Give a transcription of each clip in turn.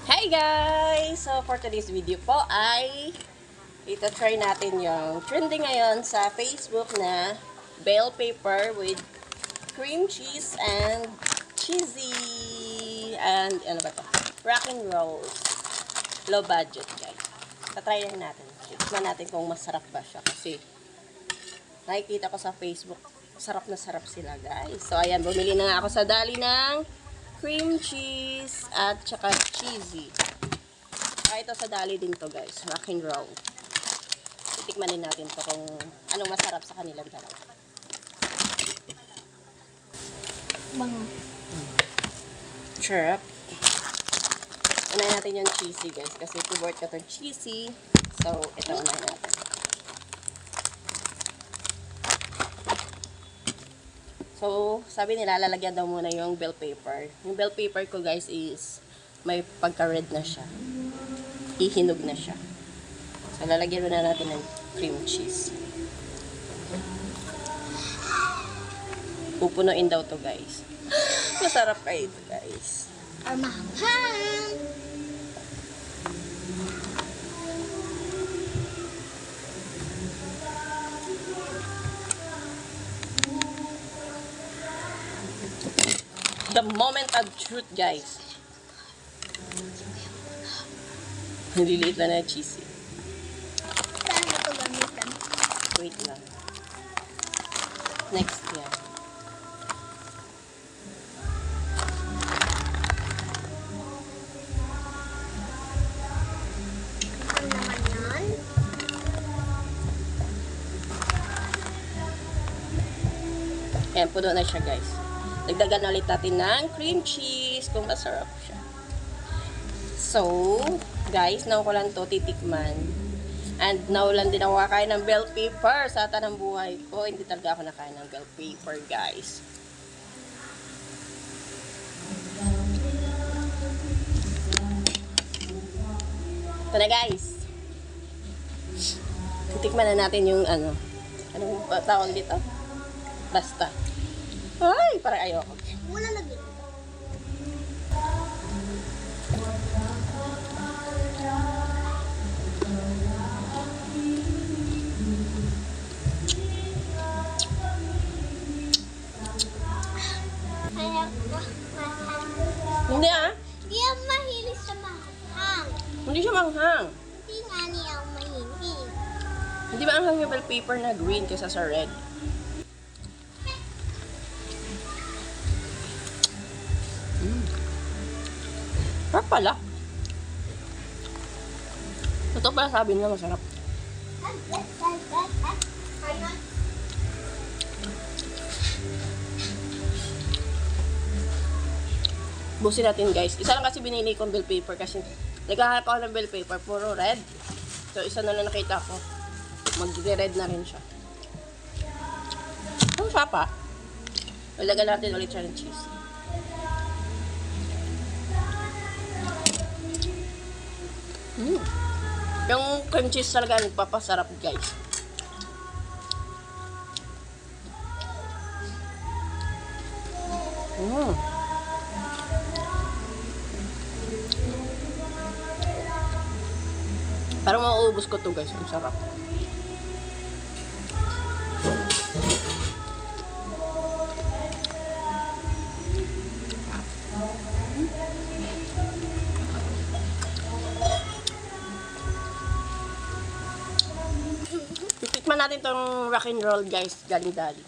Hi guys! So for today's video po ay ito-try natin yung trending ngayon sa Facebook na bell pepper with cream cheese and cheesy and ano ba to? Rock and rolls. Low budget guys. Tatry lang natin. Tikman natin kung masarap ba siya kasi nakikita ko sa Facebook sarap na sarap sila guys. So ayan, bumili na nga ako sa Dali ng cream cheese at saka cheesy. Ito sa Dali din to guys, rock and roll. Titikman din natin to kung anong masarap sa kanilang dalawa. Sarap. Unahin natin yung cheesy guys kasi favorite ko itong cheesy. So ito unahin natin. So, sabi nila, lalagyan daw muna yung bell pepper. Yung bell pepper ko, guys, is may pagka-red na siya. Ihinog na siya. So, lalagyan muna natin ng cream cheese. Pupunuin daw to guys. Masarap kayo ito, guys. Mahal. The moment of truth, guys. Nililiit na na cheesy. Saan ito gamitan? Wait lang. Next yan. Ano naman yan? Ayan, puno na siya, guys. Dagdagan ulit natin ng cream cheese kung masarap siya. So, guys, now ko lang to titikman. And now lang din ako kakain ng bell pepper sa tanang buhay ko. Hindi talaga ako nakain ng bell pepper, guys. Ito na, guys. Titikman na natin yung anong tawag dito? Basta. Ay, parang ayoko. Wala lagi. Hindi ah. Di ako mahilig sa mahang. Hindi siya manghang. Hindi nga niya ako mahilig. Hindi ba ang yung bell pepper na green kaysa sa red? Sarap pala. Ito pala sabi nila masarap. Busin natin guys. Isa lang kasi binili kong bell pepper kasi naghahanap ako ng bell pepper. Puro red. So isa na lang nakita ko. Mag-red na rin siya. Ang sarap ah. Ilagay natin ulit siya ng cheese. Yung cream cheese talaga nagpapasarap guys. Parang mauubos ko to guys. Ang sarap. Tikman natin tong rock and roll guys, galing Dali.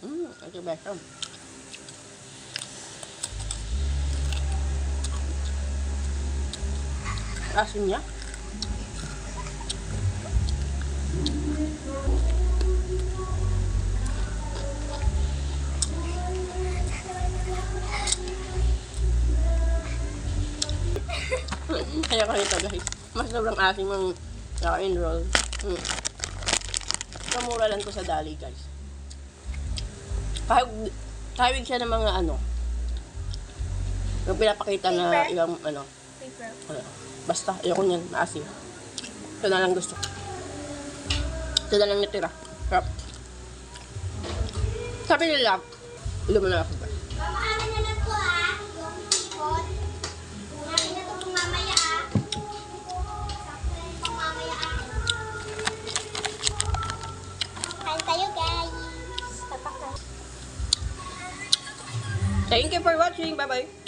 Ito ba ito? Asin niya. Kaya ko nito guys. Mas sobrang asim ang rock and roll. Kamura lang to sa Dali guys. Kahit siya ng mga yung pinapakita na yung Paper. Basta, ayoko niyan, maasim. Ito na lang gusto. Ito na lang natira. Sarap. Sabi nila, lumo na ako guys. Mama, amin na lang po ah. Yung hipon. Amin na to pang mamaya ah. Pang mamaya ah. Kain tayo guys. Tapak na. Thank you for watching. Bye-bye.